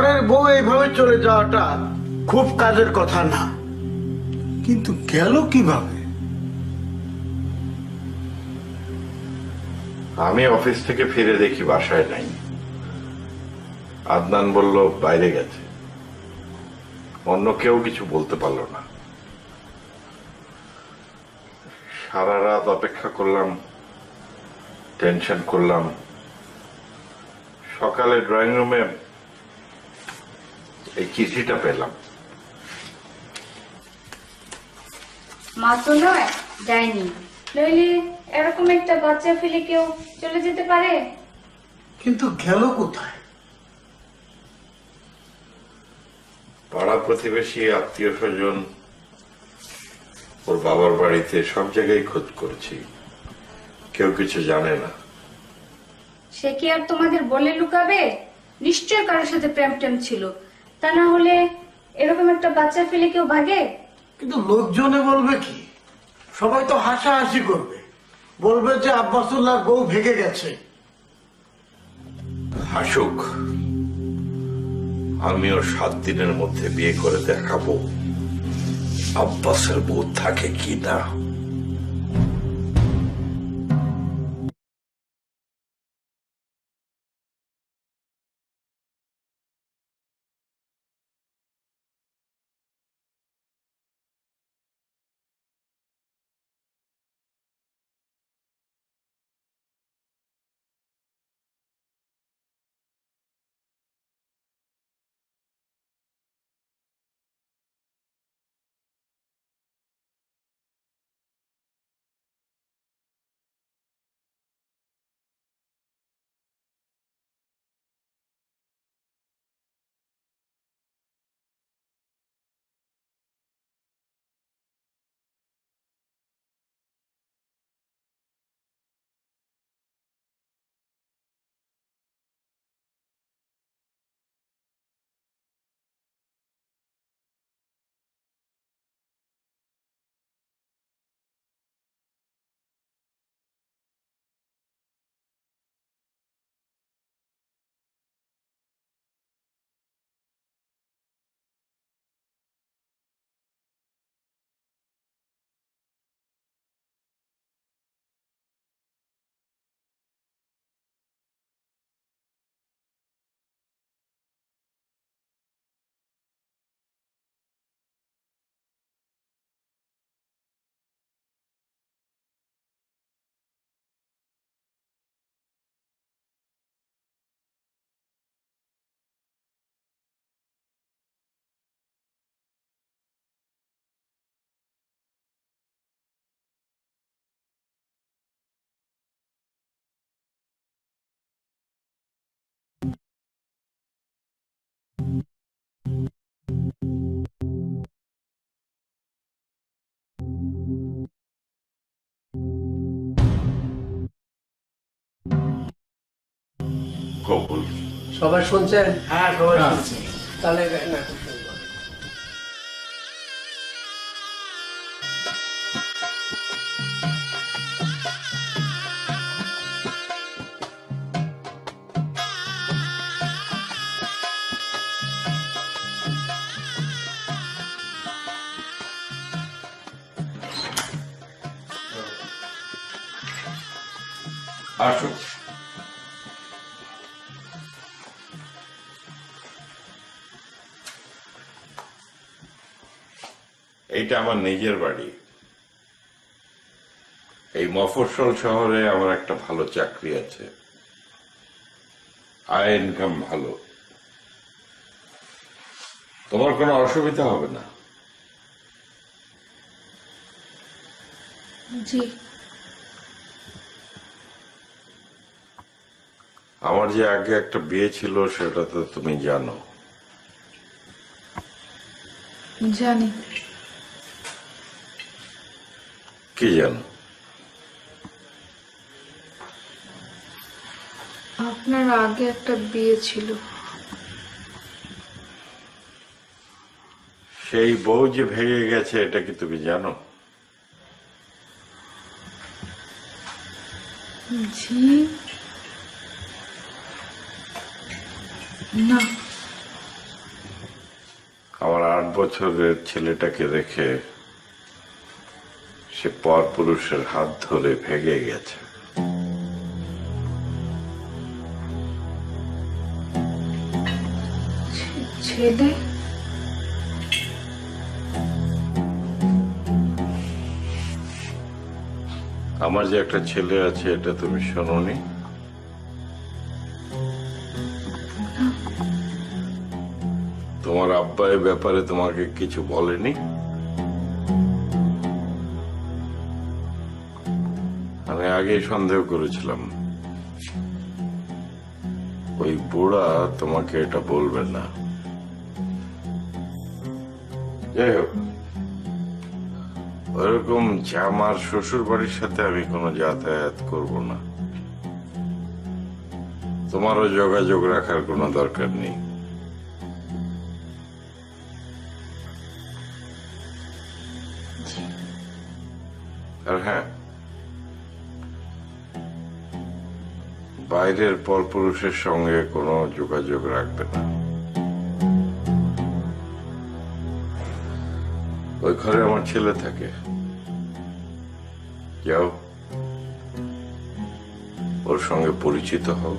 ঘরের বউ এইভাবে চলে যাওয়াটা খুব কাজের কথা না, কিন্তু গেল কিভাবে? আমি অফিস থেকে ফিরে দেখি বাসায় নাই। আদনান বলল বাইরে গেছে, অন্য কেউ কিছু বলতে পারল না। সারা রাত অপেক্ষা করলাম, টেনশন করলাম। সকালে ড্রয়িং রুমে এই চিঠিটা পেলাম। মা তো নয়, যায়নি, নইলে এরকম একটা বাচ্চা ফেলে কেউ চলে যেতে পারে? কিন্তু গেল কোথায়? পাড়া প্রতিবেশী, আত্মীয় স্বজন, ওর বাবার বাড়িতে সব জায়গায় খোঁজ করেছি, কেউ কিছু জানে না। সে কি আর তোমাদের বলে লুকাবে? নিশ্চয় কারোর সাথে প্রেম টেম ছিল, তা না হলে এরকম একটা বাচ্চা ফেলে কেউ ভাগে? কিন্তু লোকজনে বলবে কি? সবাই তো হাসাহাসি করবে, বলবে যে আব্বাসুল্লাহ বউ ভেগে গেছে। হাসুক, আমিও 7 দিনের মধ্যে বিয়ে করে দেখাবো আব্বাসের বউ থাকে কি না। কবুল। সবাই শুনছেন? হ্যাঁ, সবাই শুনছে। তাহলে নাটক শুরু করো। আসুক। এইটা আমার নিজের বাড়ি। এই মফস্বল শহরে আমার একটা ভালো চাকরি আছে, আয় ইনকাম ভালো। তোমার কোনো অসুবিধা হবে না। জি। আমার যে আগে একটা বিয়ে ছিল সেটা তো তুমি জানো। জানি। কি জানো? আপনার আগে একটা বিয়ে ছিল। সেই বউ যে ভেঙে গেছে এটা কি তুমি জানো? জি না। বছরের ছেলেটাকে রেখে সে পরপুরুষের হাত ধরে ভেগে গেছে। ছেলে? আমার যে একটা ছেলে আছে এটা তুমি শোনোনি? তোমার আব্বা এ ব্যাপারে তোমাকে কিছু বলেনি? আমি আগেই সন্দেহ করেছিলাম ওই বুড়া তোমাকে এটা বলবে না। যাই হোক, ওরকম জামার শ্বশুর বাড়ির সাথে আমি কোনো যাতায়াত করব না। তোমারও যোগাযোগ রাখার কোনো দরকার নেই। আর হ্যাঁ, বাইরের পরপুরুষের সঙ্গে কোনো যোগাযোগ রাখবে না। ওই ঘরে আমার ছেলে থাকে, যাও ওর সঙ্গে পরিচিত হও।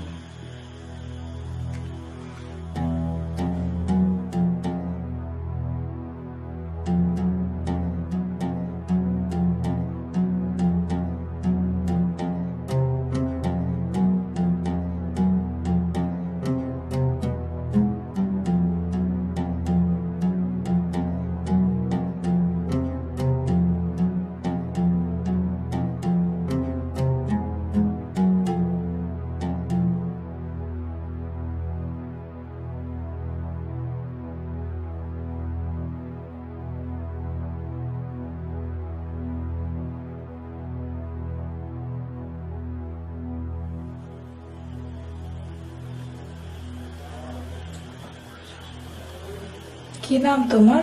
কি নাম তোমার?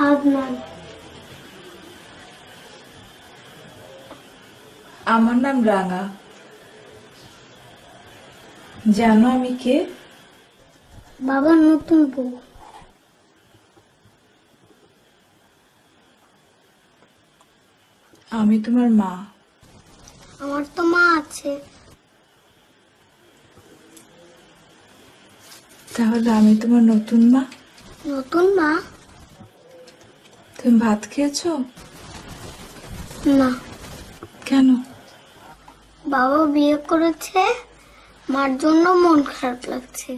আদনান। আমার নাম রাঙা। জানো আমি কে? বাবার নতুন বউ। আমি তোমার মা। আমার তো মা আছে। তাহলে আমি তোমার নতুন মা? নতুন মা? তুমি ভাত খেয়েছো? না। কেন? বাবা বিয়ে করেছে, মার জন্য মন খারাপ লাগছে।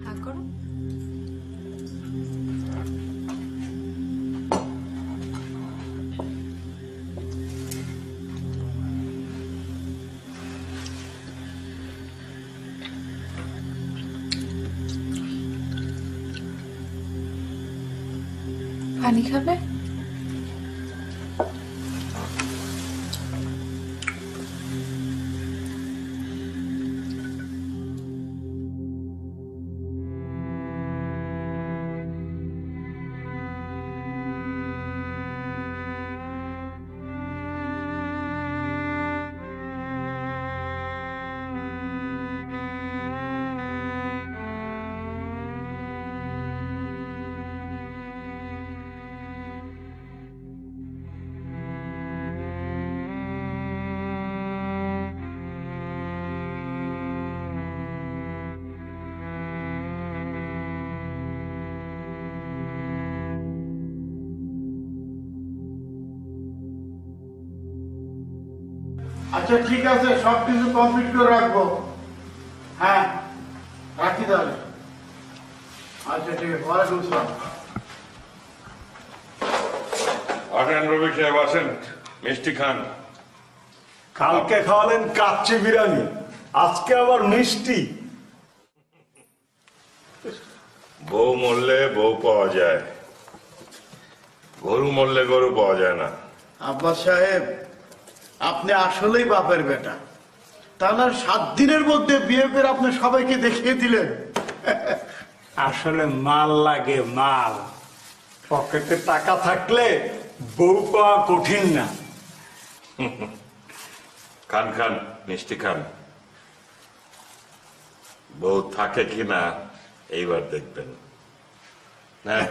হ্যাঁ করো। পানি খাবে? আচ্ছা ঠিক আছে, সবকিছু কমপ্লিট করে রাখবো। হ্যাঁ রাখি তাহলে। আচ্ছা ঠিক আছে, ওয়ালাইকুম আসসালাম। আসেন রবি সাহেব, আসেন। মিষ্টি খান। কালকে খাওয়ালেন কাচ্চি বিরিয়ানি, আজকে আবার মিষ্টি। বউ মরলে বউ পাওয়া যায়, গরু মরলে গরু পাওয়া যায় না। আব্বাস সাহেব, আপনি আসলেই বাপের বেটা। তাহলে 7 দিনের মধ্যে বিয়ে করে আপনি সবাইকে দেখিয়ে দিলেন। আসলে মাল লাগে, মাল। পকেটে টাকা থাকলে বউ পাওয়া কঠিন না। খান খান, মিষ্টি খান। বউ থাকে কিনা এইবার দেখবেন। হ্যাঁ,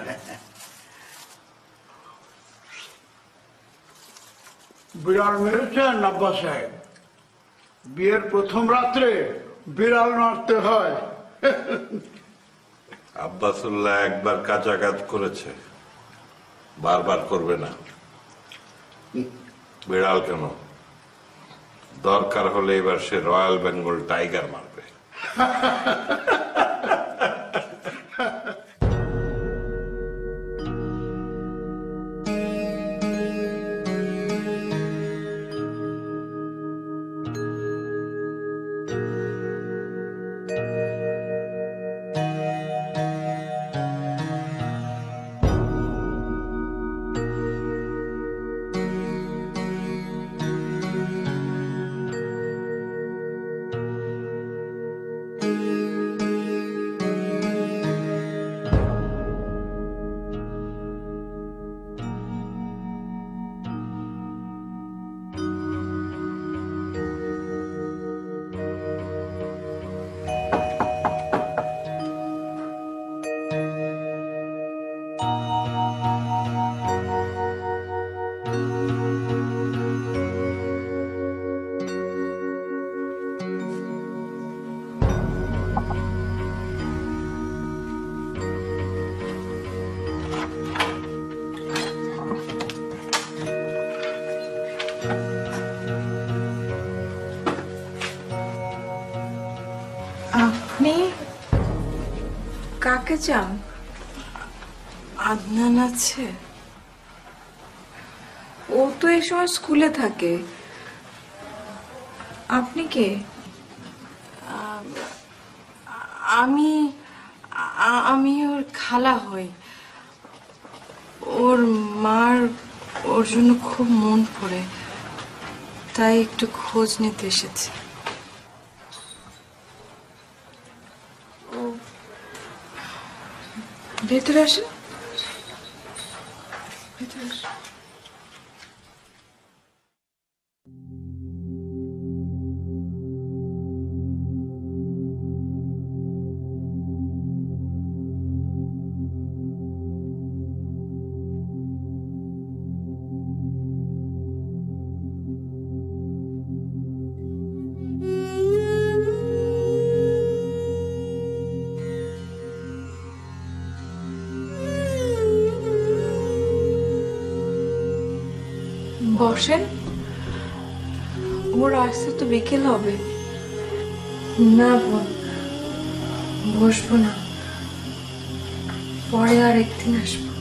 বিড়াল মেরেছেন আব্বাস সাহেব? বিয়ের প্রথম রাত্রে বিড়াল মারতে হয়। আব্বাসুল্লাহ একবার কাঁচা কাজ করেছে, বারবার করবে না। বিড়াল কেন, দরকার হলে এবার সে রয়্যাল বেঙ্গল টাইগার মারবে। আপনি কাকে চান? আদনান আছে? ও তো এই সময় স্কুলে থাকে। আপনি কে? আমি আমি ওর খালা হই। ওর মার ওর জন্য খুব মন পড়ে, তাই একটু খোঁজ নিতে এসেছি। ভেতরে আসেন, ভেতরে আসেন। বসেন, ওর আসতে তো বিকেল হবে। না বোন, বসবো না, পরে আর একদিন আসবো।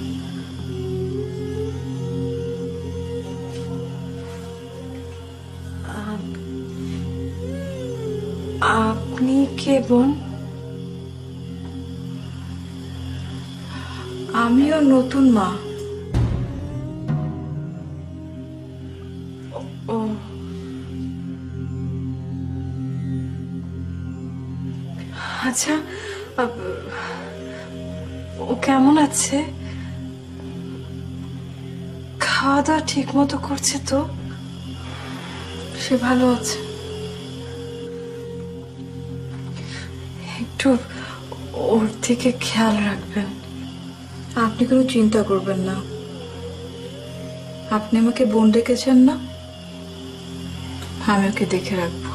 আপনি কে বোন? আমিও নতুন মা। ও, আচ্ছা, ও কেমন আছে? খাওয়া দাওয়া ঠিক মতো করছে তো? সে ভালো আছে। একটু ওর দিকে খেয়াল রাখবেন। আপনি কোনো চিন্তা করবেন না। আপনি আমাকে বোন ডেকেছেন না, আমি ওকে দেখে রাখবো।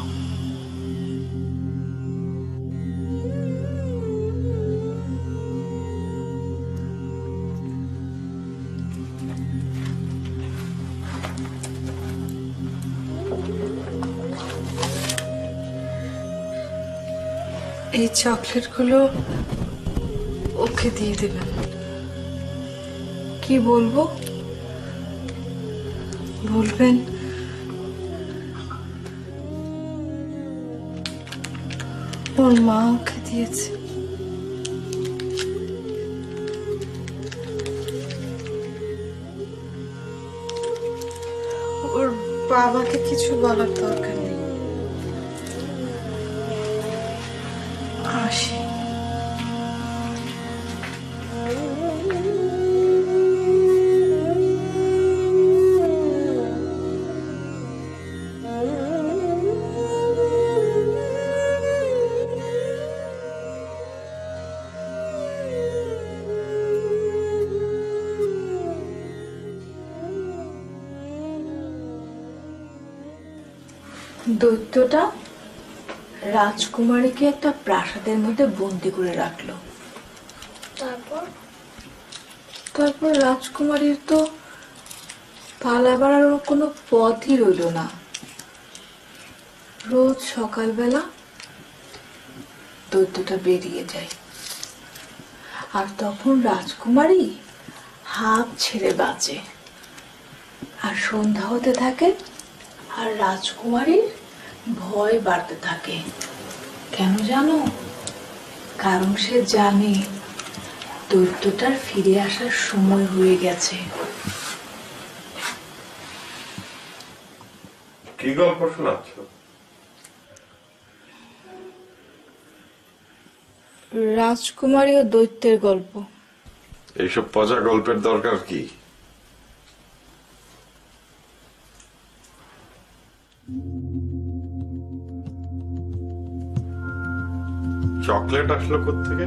এই চকলেটগুলো ওকে দিয়ে দেবেন। কি বলবো? বলবেন ওর মা ওকে দিয়েছে। বাবাকে কিছু বলার দরকার নেই। আসি। দৈত্যটা রাজকুমারীকে একটা প্রাসাদের মধ্যে বন্দি করে রাখলো। তারপর রাজকুমারীর তো পালাবার আর কোনো পথই রইল না। রোজ সকালবেলা দৈত্যটা বেরিয়ে যায়, আর তখন রাজকুমারী হাঁপ ছেড়ে বাঁচে। আর সন্ধ্যা হতে থাকে, আর রাজকুমারীর ভয় বাড়তে থাকে। কেন জানো? কারণ সে জানে দৈত্যটার ফিরে আসার সময় হয়ে গেছে। কি গল্প শোনাচ্ছ? রাজকুমারী ও দৈত্যের গল্প। এইসব পচা গল্পের দরকার কি? চকলেট আসলো কোত্থেকে?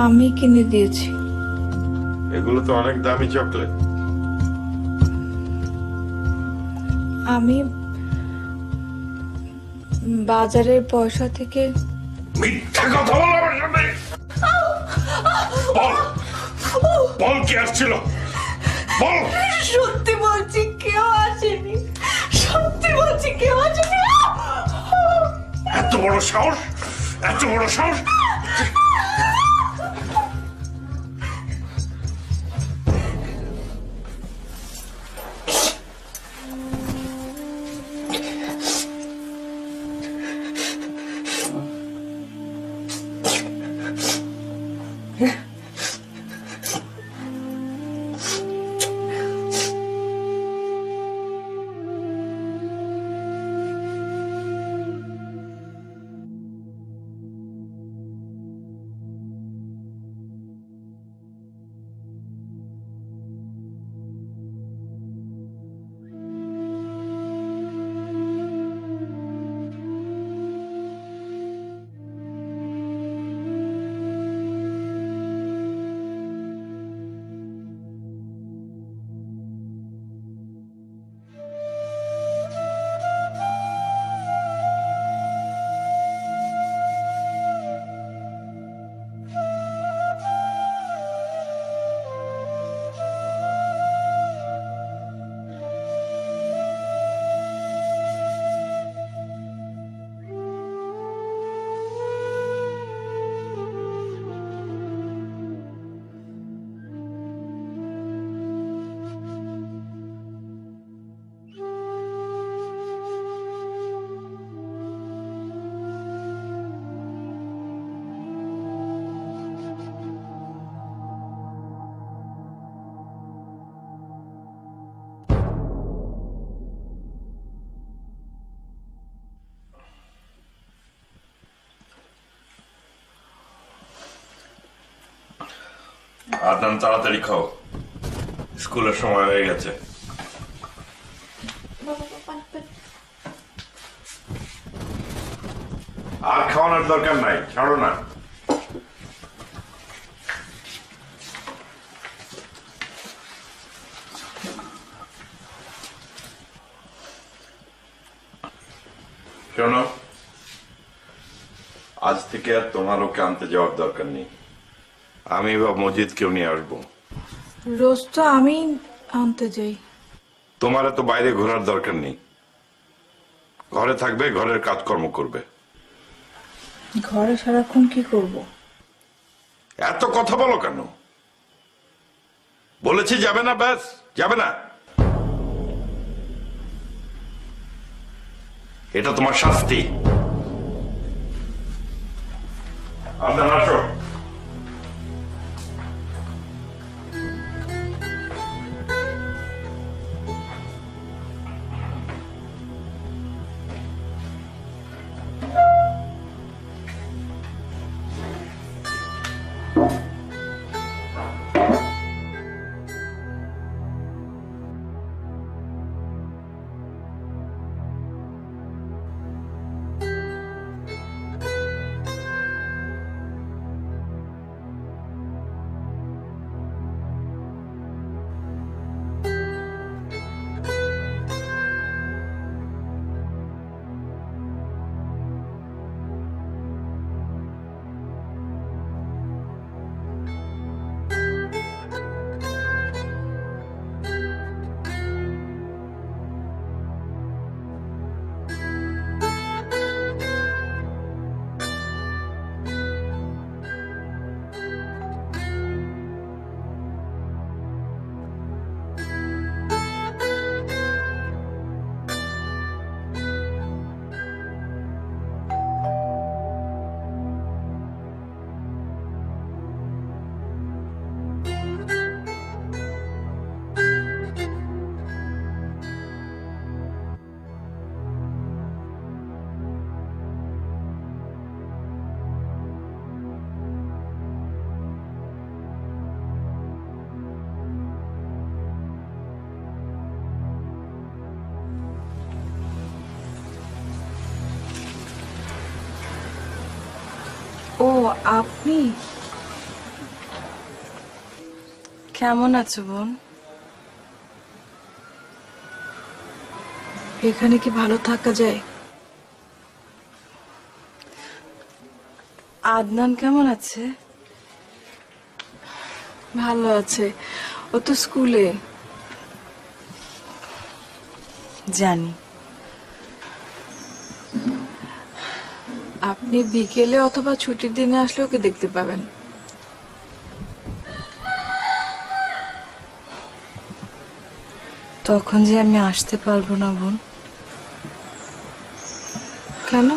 আমি কিনে দিয়েছি। এগুলো তো অনেক দামি চকলেট। আমি বাজারের পয়সা থেকে। মিথ্যা কথা বল আমার সামনে। বল, বল কি আসছিল? বল। সত্যি বলছি, কেউ আসেনি। সত্যি বলছি, কেউ আসেনি। এত বড় সাহস, এত বড় সাহস! আদনান, তাড়াতাড়ি খাও, স্কুলের সময় হয়ে গেছে। আর খাওয়ানোর দরকার নাই, ছাড়ো না। শোনো, আজ থেকে আর তোমার ওকে আনতে যাওয়ার দরকার নেই। আমি বা মজিদ কেউ নিয়ে আসবো। রোজ তো আমি আনতে যাই। তোমার তো বাইরে ঘোরার দরকার নেই, ঘরে থাকবে, ঘরের কাজকর্ম করবে। ঘরে সারাক্ষণ কি করব? এত কথা বলো কেন? বলেছি যাবে না, ব্যাস যাবে না। এটা তোমার শাস্তি। আদনান, আসো। ও আপনি কেমন আছো বোন? এখানে কি ভালো থাকা যায়? আদনান কেমন আছে? ভালো আছে, ও তো স্কুলে। জানি। আপনি বিকেলে অথবা ছুটির দিনে আসলে ওকে দেখতে পাবেন। তখন যে আমি আসতে পারবো না বোন। কেন?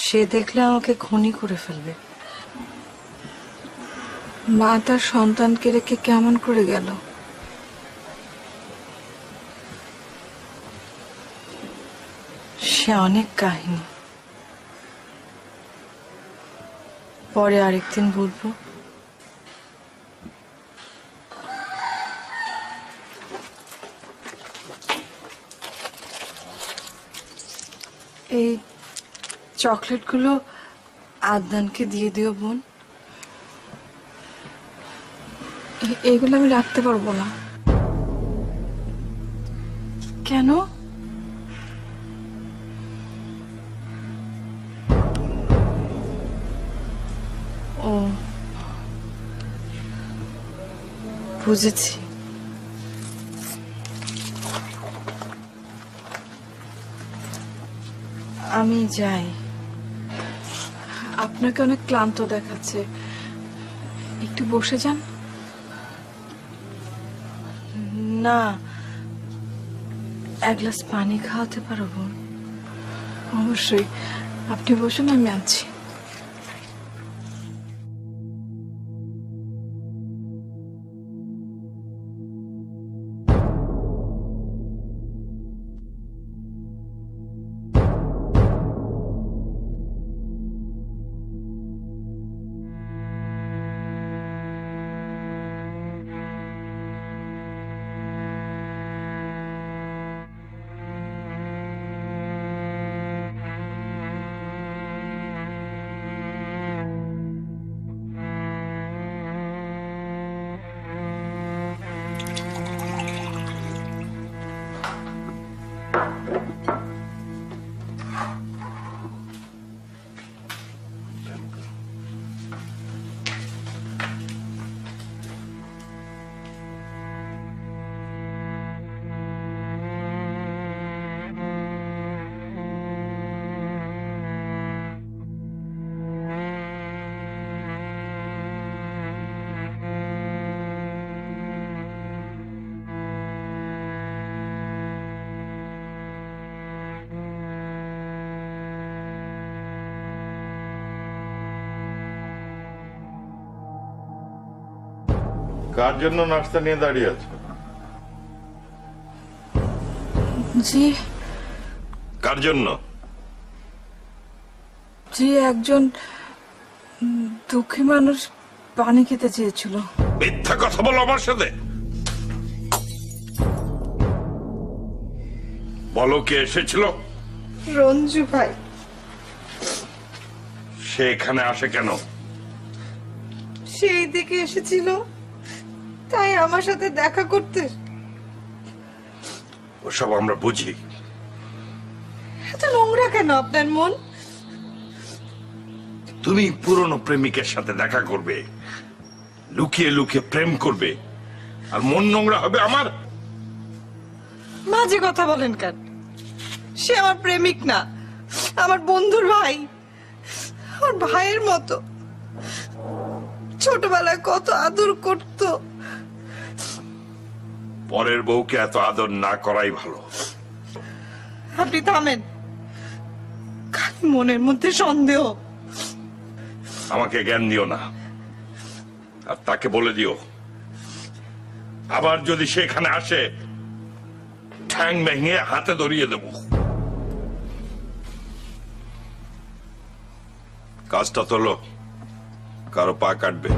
সে দেখলে আমাকে খুনি করে ফেলবে। মা তার সন্তানকে রেখে কেমন করে গেল? সে অনেক কাহিনী, পরে আরেকদিন বলবো। এই চকলেটগুলো আদনানকে দিয়ে দিও বোন। এইগুলো আমি রাখতে পারবো না। কেন? ও বুঝেছি। আমি যাই। আপনাকে অনেক ক্লান্ত দেখাচ্ছে, একটু বসে যান। না, এক গ্লাস পানি খাওয়াতে পারো বোন? অবশ্যই, আপনি বসুন, আমি আছি। কার জন্য নাস্তা নিয়ে দাঁড়িয়ে আছো? জি, কার জন্য? জি, একজন দুঃখী মানুষ পানি খেতে চেয়েছিল। মিথ্যা কথা বলো আমার সাথে। বলো কে এসেছিল? রঞ্জু ভাই। সে এখানে আসে কেন? সেই দিকে এসেছিল, তাই আমার সাথে দেখা করতে। ওসব আমরা বুঝি। এত নোংরা কেন আপনার মন? তুমি পুরনো প্রেমিকের সাথে দেখা করবে, লুকিয়ে লুকিয়ে প্রেম করবে, আর মন নোংরা হবে আমার? মাঝে কথা বলেন কেন? সে আমার প্রেমিক না, আমার বন্ধুর ভাই, আমার ভাইয়ের মতো। ছোটবেলায় কত আদর করত। পরের বউকে এত আদর না করাই ভালো। আপনি থামেন, খালি মনের মধ্যে সন্দেহ। আমাকে জ্ঞান দিও না, আর তাকে বলে দিও আবার যদি সে এখানে আসে ঠ্যাং ভেঙে হাতে ধরিয়ে দেব। কাজটা তোলো, কারো পা কাটবে।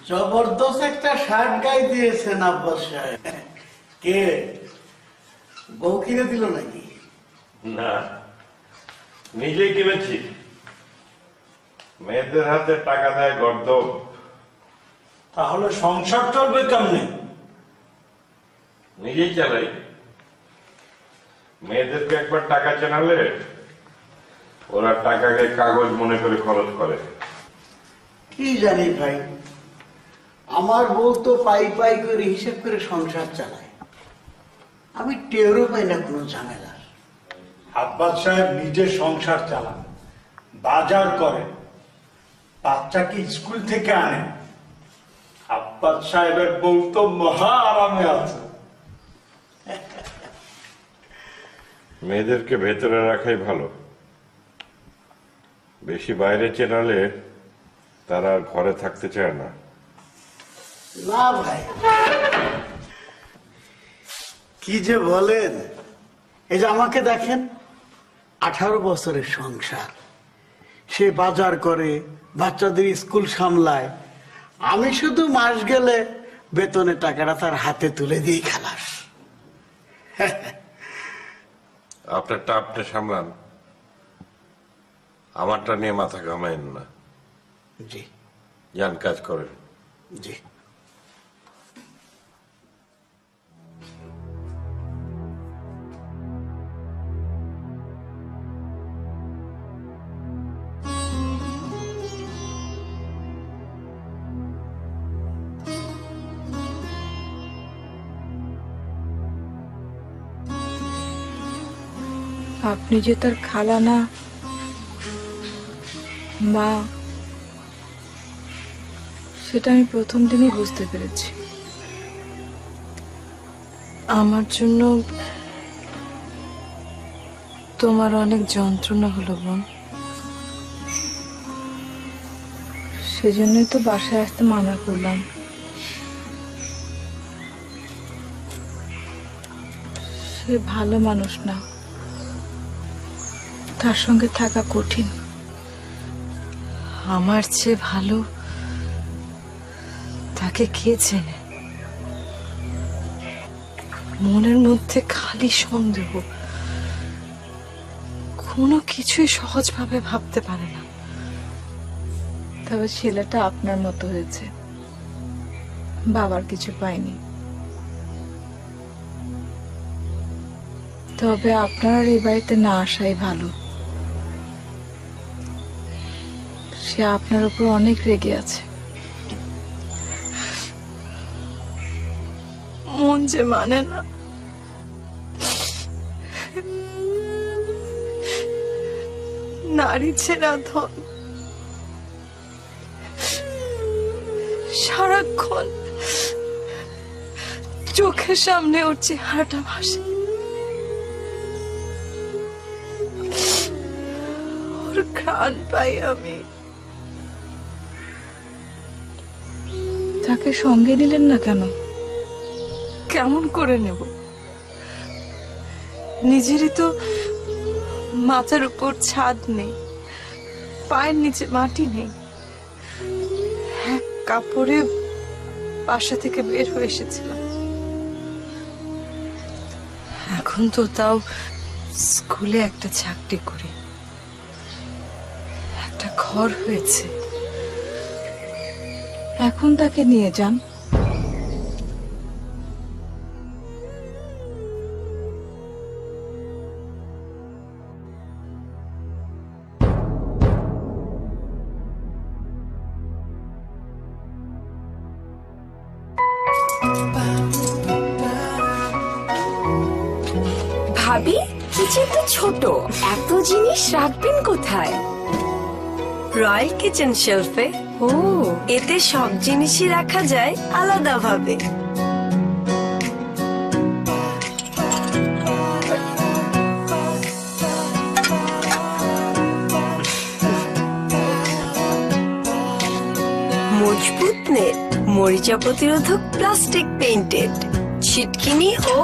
জবরদস্ত একটা শার্ট গায়ে দিয়েছেন আব্বাস সাহেব। কে বউ কিনে দিল নাকি? না, নিজেই কিনেছি। মেয়েদের হাতে টাকা দেয় গর্দব। তাহলে সংসার চলবে কেমনে? নিজেই চালাই। মেয়েদেরকে একবার টাকা চেনালে ওরা টাকাকে কাগজ মনে করে খরচ করে। কি জানি ভাই, আমার বউ তো পাই পাই করে হিসেব করে সংসার চালায়। আমি টেরও পাই না কোনো ঝামেলা। আব্বাস সাহেব নিজে সংসার চালান, বাজার করেন, বাচ্চাকে স্কুল থেকে আনেন। আব্বাস সাহেবের বউ তো মহা আরামে আছে। মেয়েদেরকে ভেতরে রাখাই ভালো। বেশি বাইরে চেনালে তারা আর ঘরে থাকতে চায় না। না ভাই, কি যে বলেন। এই যে আমাকে দেখেন, 18 বছরের সংসার, সে বাজার করে, বাচ্চাদের স্কুল সামলায়। আমি শুধু মাস গেলে বেতনের টাকাটা তার হাতে তুলে দিই খালাস। আপনারটা আপনি সামলান, আমারটা নিয়ে মাথা ঘামাইন না। জি যান, কাজ করেন। জি। আপনি যে তার খালা না, মা, সেটা আমি প্রথম দিনই বুঝতে পেরেছি। আমার জন্য তোমার অনেক যন্ত্রণা হলো বোন। সেজন্যই তো বাসায় আসতে মানা করলাম। সে ভালো মানুষ না, তার সঙ্গে থাকা কঠিন। আমার চেয়ে ভালো তাকে কে চেনে? মনের মধ্যে খালি সন্দেহ, কোনো কিছুই সহজভাবে ভাবতে পারে না। তবে ছেলেটা আপনার মতো হয়েছে, বাবার কিছু পায়নি। তবে আপনার এই বাড়িতে না আসাই ভালো। সে আপনার উপর অনেক রেগে আছে। মন যে মানে না। নারী ছেড়া ধন, সারাক্ষণ চোখের সামনে ওর চেহারাটা ভাসে। ওর ঘ্রাণ পাই আমি। তাকে সঙ্গে নিলেন না কেন? কেমন করে নেব? নিজেরই তো মাথার উপর ছাদ নেই, পায়ের নিচে মাটি নেই। এক কাপড়ে বাসা থেকে বের হয়ে এসেছিলাম। এখন তো তাও স্কুলে একটা চাকরি করি, একটা ঘর হয়েছে। এখন তাকে নিয়ে যান। ভাবি, কিচেন তো ছোট, এত জিনিস রাখবেন কোথায়? Royal kitchen শেলফে। ও, এতে সব জিনিসই রাখা যায় আলাদাভাবে। মজবুত নেট, মরিচা প্রতিরোধক প্লাস্টিক পেইন্টেড, ছিটকিনি ও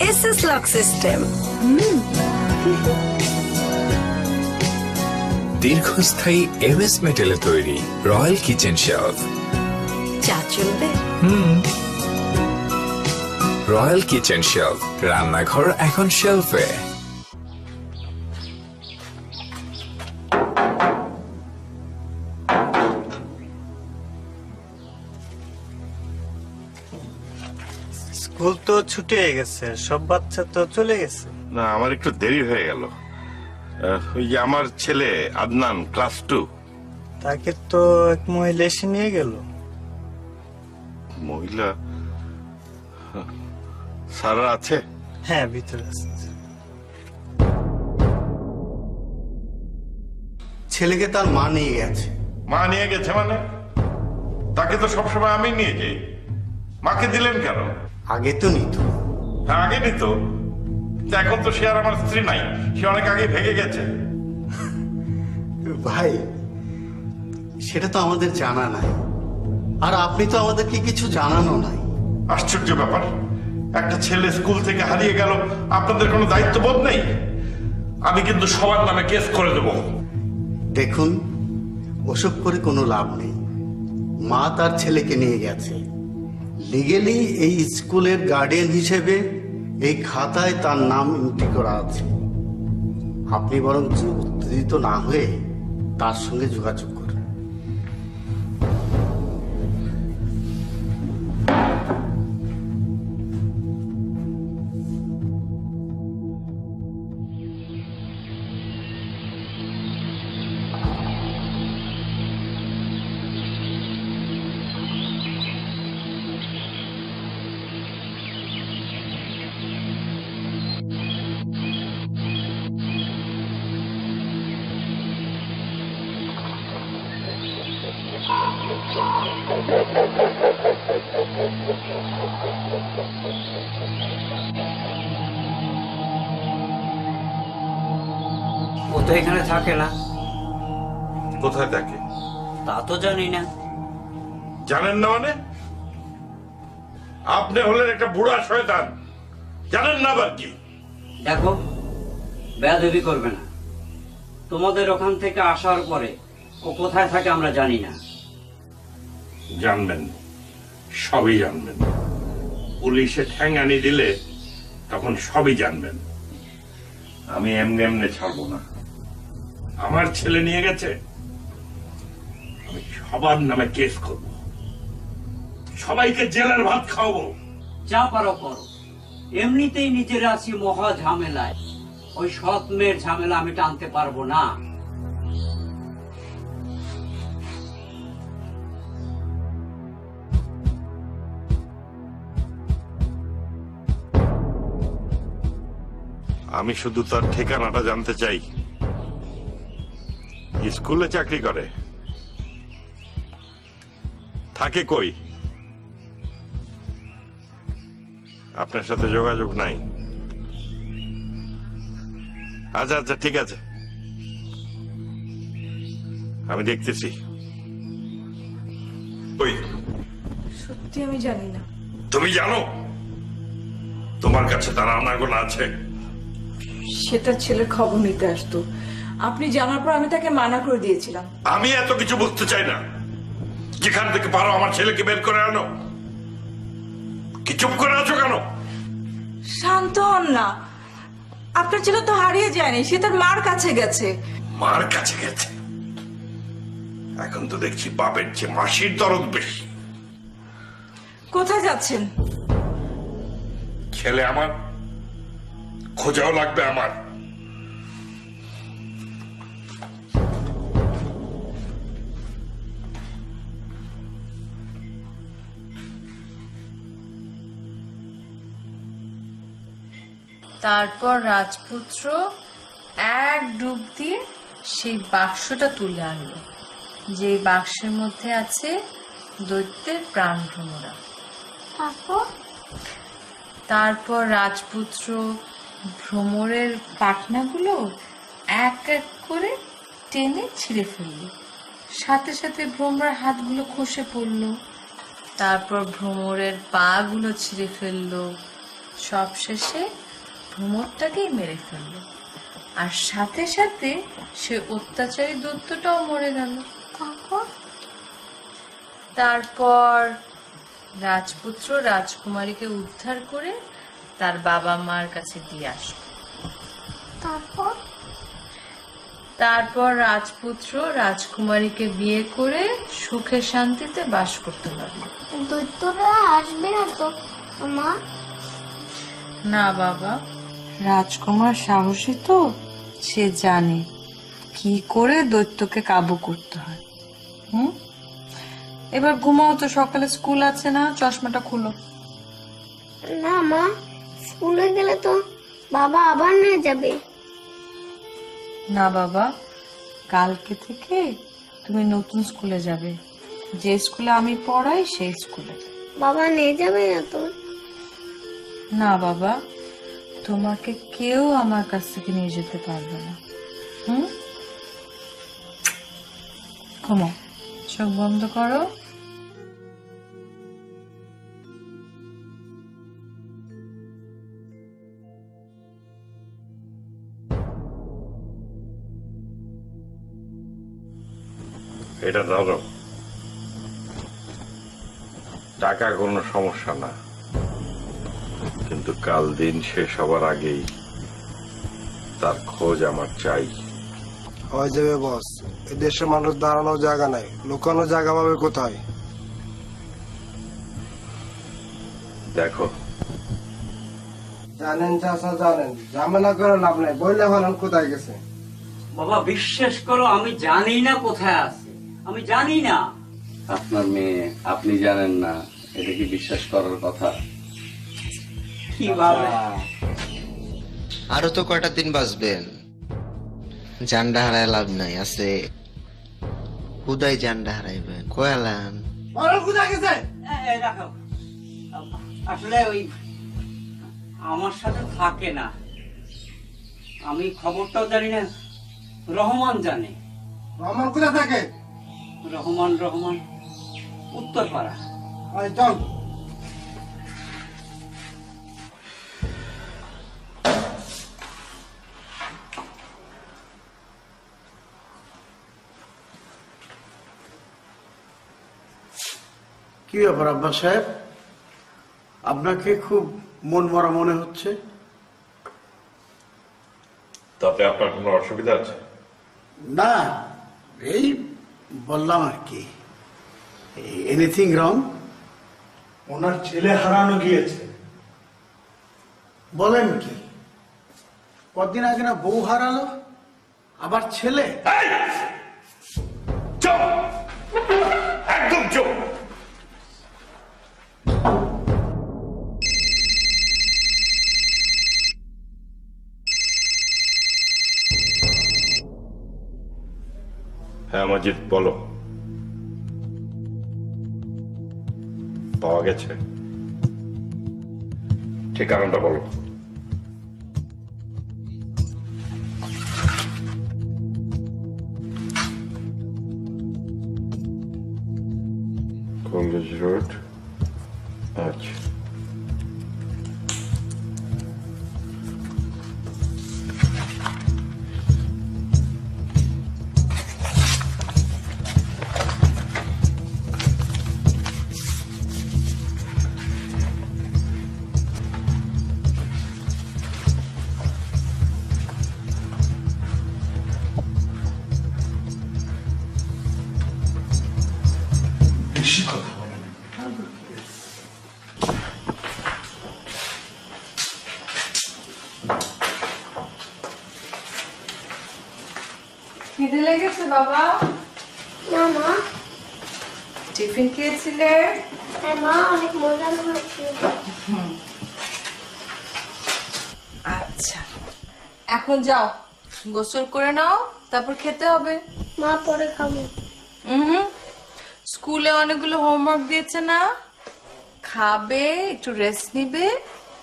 এসএস লক সিস্টেম। দীর্ঘস্থায়ী এমএস মেটালে তৈরি রয়্যাল কিচেন শেলফ। চা চলবে? রয়্যাল কিচেন শেলফ, রান্নাঘর এখন শেলফে। স্কুল তো ছুটি হয়ে গেছে, সব বাচ্চা তো চলে গেছে। না, আমার একটু দেরি হয়ে গেল। ওই যে আমার ছেলে আদনান, ক্লাস 2। তাকে তো এক মহিলা এসে নিয়ে গেল। মহিলা? সারা আছে? হ্যাঁ, ভিতরে আছে। ছেলেকে তার মা নিয়ে গেছে। মা নিয়ে গেছে মানে? তাকে তো সবসময় আমি নিয়ে যাই। মাকে দিলেন কেন? আগে তো নিত। হ্যাঁ, আগে নিত। এখন তো সে আর আমার স্ত্রী নাই, সে অনেক আগে ভেগে গেছে। ভাই, সেটা তো আমাদের জানা নাই, আর আপনি তো আমাদেরকে কিছু জানানো নাই। আশ্চর্য ব্যাপার, একটা ছেলে স্কুল থেকে হারিয়ে গেল, আপনাদের কোনো দায়িত্ববোধ নেই? আমি কিন্তু সবার নামে কেস করে দেব। দেখুন, ওসব করে কোনো লাভ নেই। মা তার ছেলেকে নিয়ে গেছে। লিগেলি এই স্কুলের গার্ডিয়ান হিসেবে এই খাতায় তার নাম এন্ট্রি করা আছে। আপনি বরং উত্তেজিত না হয়ে তার সঙ্গে যোগাযোগ করুন। ও তো এখানে থাকে না। কোথায় থাকে? তা তো জানি না। জানেন না মানে? আপনি হলেন একটা বুড়া শয়তান, জানেন না আবার কি? দেখো, বেয়াদবি করবে না। তোমাদের ওখান থেকে আসার পরে ও কোথায় থাকে আমরা জানি না। জানবেন, সবই জানবেন। পুলিশে ঠ্যাঙানি দিলে তখন সবই জানবেন। আমি এমনি এমনি ছাড়বো না। আমার ছেলে নিয়ে গেছে, আমি সবার নামে কেস করব, সবাইকে জেলের ভাত খাওয়াবো। যা পারো করো, এমনিতেই নিজের আছি মহা ঝামেলায়। ওই সৎ মেয়ের ঝামেলা আমি টানতে পারবো না। আমি শুধু তার ঠিকানাটা জানতে চাই। স্কুলে চাকরি করে, থাকে কই? আপনার সাথে যোগাযোগ নাই? আচ্ছা আচ্ছা, ঠিক আছে, আমি দেখতেছি। ওই, সত্যি আমি জানি না। তুমি জানো তোমার কাছে তার আনাগোনা আছে? সেটা ছেলের খবর নিতে আসতো, আপনি জানার পর আমি তাকে মানা করে দিয়েছিলাম। আমি এত কিছু বুঝতে চাই না। যেখান থেকে পারো আমার ছেলেকে বের করে আনো। কি চুপ করে আছো কেন? শান্ত হন না, আপনার ছেলে তো হারিয়ে যায়নি, সে তার মার কাছে গেছে। মার কাছে গেছে? এখন তো দেখছি বাপের চেয়ে মাসির দরদ বেশি। কোথায় যাচ্ছেন? ছেলে আমার, খোঁজাও লাগবে আমার। তারপর রাজপুত্র এক ডুব দিয়ে সেই বাক্সটা তুলে আনলো, যে বাক্সের মধ্যে আছে দৈত্যের প্রাণ ভ্রমরা। তারপর রাজপুত্র ভ্রমরের পাখনাগুলো এক এক করে টেনে ছিঁড়ে ফেলল। সাথে সাথে ভ্রমরার হাতগুলো খসে পড়ল। তারপর ভ্রমরের পা গুলো ছিঁড়ে ফেললো। সবশেষে ভ্রমরটাকেই মেরে ফেললো, আর সাথে সাথে সে অত্যাচারী দৈত্যটাও মরে গেল। তারপর রাজপুত্র রাজকুমারীকে উদ্ধার করে তার বাবা মার কাছে দিয়ে আসবে। তারপর রাজপুত্র রাজকুমারীকে বিয়ে করে সুখে শান্তিতে বাস করতে পারবে। দৈত্যরা আসবে না তো মা? না বাবা, রাজকুমার সাহসী তো, সে জানে কি করে দৈত্যকে কাবু করতে হয়। এবার ঘুমাও তো, সকালে স্কুল আছে না? চশমাটা খুলো। না মা, স্কুলে গেলে তো বাবা আবার নিয়ে যাবে। না বাবা, কালকে থেকে তুমি নতুন স্কুলে যাবে, যে স্কুলে আমি পড়াই সেই স্কুলে। বাবা নিয়ে যাবে না তো? না বাবা, তোমাকে কেউ আমার কাছ থেকে নিয়ে যেতে পারবে না। ঘুমাও, চোখ বন্ধ করো। এটা ধরো, টাকা কোনো সমস্যা না, কিন্তু কাল দিন শেষ হবার আগেই তার খোঁজ আমার চাই। হয়ে যাবে বস, এই দেশের মানুষ দাঁড়ানোর জায়গা নাই, লুকানোর জায়গা পাবে কোথায়? দেখো, জানেন চাষা জানেন, ঝামেলা করে লাভ নাই, বললে বলেন কোথায় গেছে। বাবা বিশ্বাস করো, আমি জানি না কোথায় আছে, আমি জানি না। আপনার মেয়ে, আপনি জানেন না, এটা কি বিশ্বাস করার কথা? কিভাবে? আরো তো কয়টা দিন বাঁচবেন, জানডা হারায় লাভ নাই, আছে খুদাই জানডা হারাইবেন। কয়ালান রাখো, আসলে ওই আমার সাথে থাকে না, আমি খবরটাও জানি না, রহমান জানে। রহমান কোথায় থাকে? রহমান উত্তরপাড়া। চল। কি ব্যাপার আব্বাস সাহেব, আপনাকে খুব মন মরা মনে হচ্ছে। তাতে আপনার কোনো অসুবিধা আছে? না, এই বললাম আর কি। Anything wrong? ওনার ছেলে হারানো গিয়েছে। বলেন কি? কদিন আগে না বউ হারালো, আবার ছেলে? চুপ, একদম চুপ। হ্যাঁ মজিদ, বলো। পাওয়া গেছে? ঠিকানাটা বলো। College road. আচ্ছা, বেশি কথা বলেন। খিদে লেগেছে বাবা? না মা। টিফিন খেয়েছিলে? হ্যাঁ মা, অনেক মজা হয়েছে। আচ্ছা, এখন যাও, গোসল করে নাও, তারপর খেতে হবে। মা পরে খাবো। স্কুলে অনেকগুলো হোমওয়ার্ক দিয়েছে না, খাবে, একটু রেস্ট নিবে,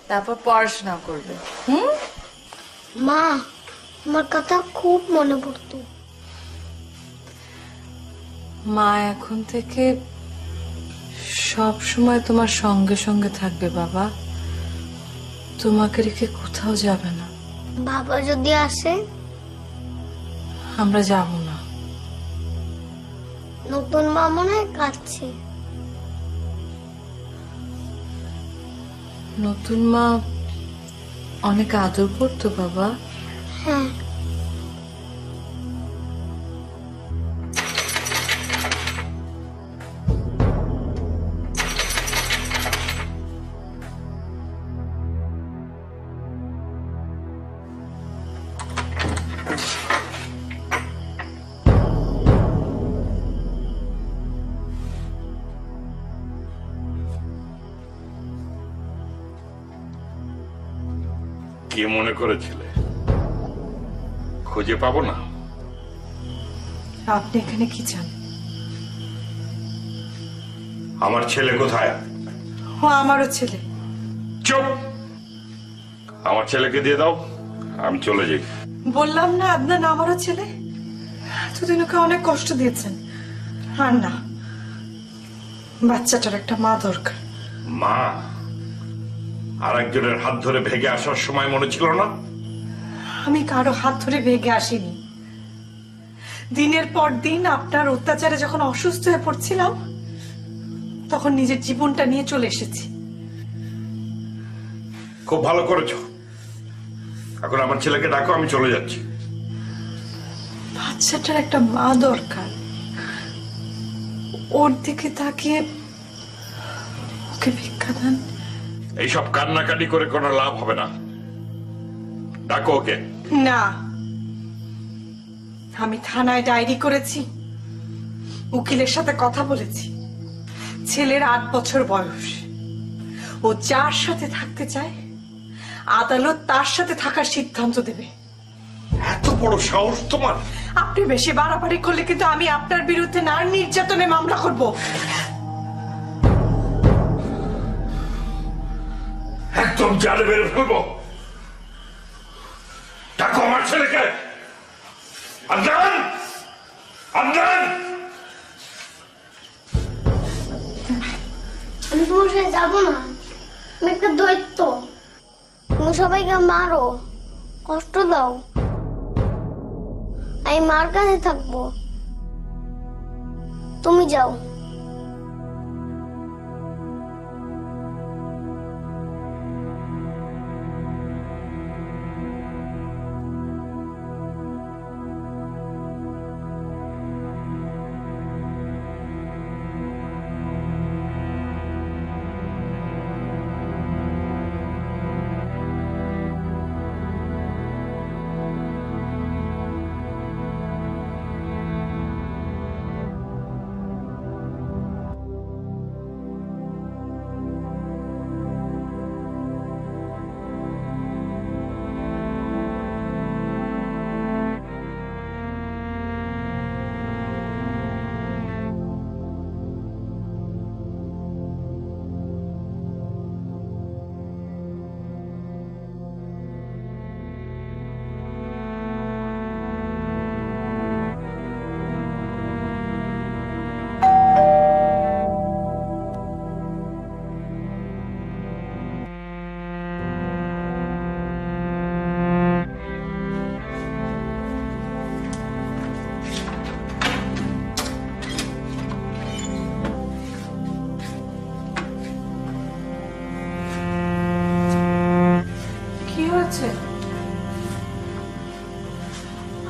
তারপর পড়াশোনা করবে। মা, আমার কথা খুব মনে পড়তো। মা এখন থেকে সব সময় তোমার সঙ্গে সঙ্গে থাকবে বাবা, তোমাকে রেখে কোথাও যাবে না। বাবা যদি আসে? আমরা যাব না। নতুন মা মনে হয় কাঁদছে। নতুন মা অনেক আদর করতো বাবা। হ্যাঁ, কি মনে করেছিলে খুঁজে পাবো না? আপনি এখানে কি চান? আমার ছেলে কোথায়? ও আমারও ছেলে। চুপ! আমার ছেলেকে দিয়ে দাও, আমি চলে যাই। বললাম না আদনান আমারও ছেলে। এতদিন ওকে অনেক কষ্ট দিয়েছেন। আর না, বাচ্চাটার একটা মা দরকার। মা? আর একজনের হাত ধরে ভেগে আসার সময় মনে ছিল না? আমি কারো হাত ধরে ভেগে আসিনি। দিনের পর দিন আপনার অত্যাচারে যখন অসুস্থ হয়ে পড়ছিলাম, তখন নিজের জীবনটা নিয়ে চলে এসেছি। খুব ভালো করেছো। এখন আমার ছেলেকে ডাকো, আমি চলে যাচ্ছি। বাচ্চাটার একটা মা দরকার। ওর দিকে তাকিয়ে ওকে ভিক্ষা দেন। এইসব কান্নাকাটি করে কোনো লাভ হবে না। ডাকো ওকে। না, আমি থানায় ডায়েরি করেছি, উকিলের সাথে কথা বলেছি। ছেলের 8 বছর বয়স। ও যার সাথে থাকতে চায় আদালত তার সাথে থাকার সিদ্ধান্ত দেবে। এত বড় সাহস তোমার! আপনি বেশি বাড়াবাড়ি করলে কিন্তু আমি আপনার বিরুদ্ধে নারী নির্যাতনে মামলা করব। একদম জালে বেড়ে ফেলবো। ডাকো আমার ছেলেকে। আদনান! আদনান! আমি তোমার সাথে যাবো না। আমি একটা দৈত্য। তুমি সবাইকে মারো, কষ্ট দাও, আমি মার কাছে থাকবো। তুমি যাও।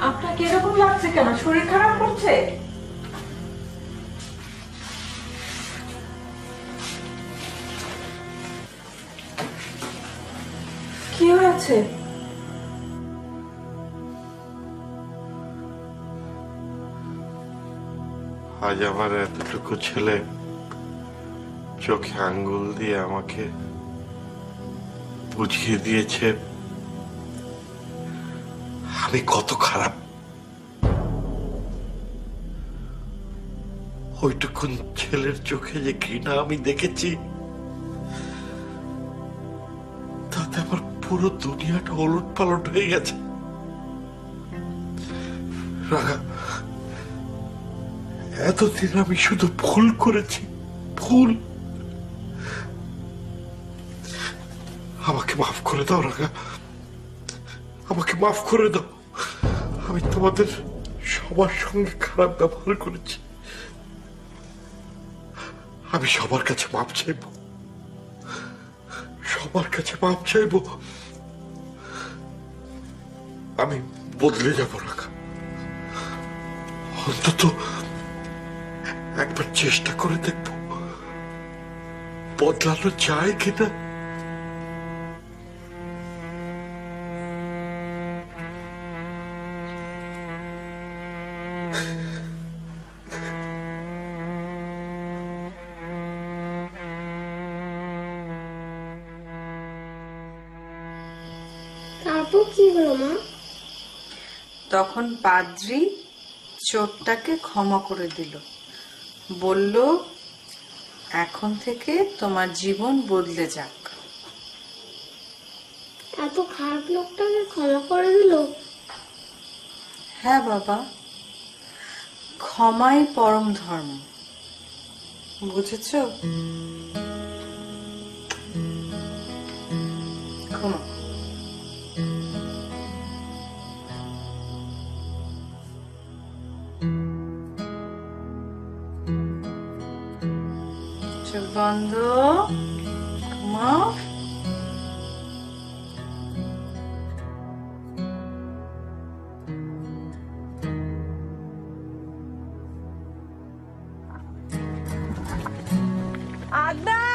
আপনাকে এরকম লাগছে কেন? শরীর খারাপ করছে? কি হয়েছে? আজ আমার এতটুকু ছেলে চোখে আঙ্গুল দিয়ে আমাকে বুঝিয়ে দিয়েছে আমি কত খারাপ। ওইটুকুন ছেলের চোখে যে ঘৃণা আমি দেখেছি, তাতে আমার পুরো দুনিয়াটা ওলট পালট হয়ে গেছে। রাগা, এতদিন আমি শুধু ভুল করেছি, ভুল। আমাকে মাফ করে দাও রাগা, আমাকে মাফ করে দাও। আমি তোমাদের সবার সঙ্গে খারাপ ব্যবহার করেছি। আমি সবার কাছে মাপ চাইব, সবার কাছে মাপ চাইবো? আমি বদলে যাব রাখা, অন্তত একবার চেষ্টা করে দেখবো বদলানো যায় কিনা। তারপর কি হলো মা? তখন পাদ্রী চোরটাকে ক্ষমা করে দিল, বলল এখন থেকে তোমার জীবন বদলে যাক। এত খারাপ লোকটাকে ক্ষমা করে দিল? হ্যাঁ বাবা, ক্ষমাই পরম ধর্ম, বুঝেছো? ক্ষমা। চোখ বন্ধ, ঘুমাও। আদা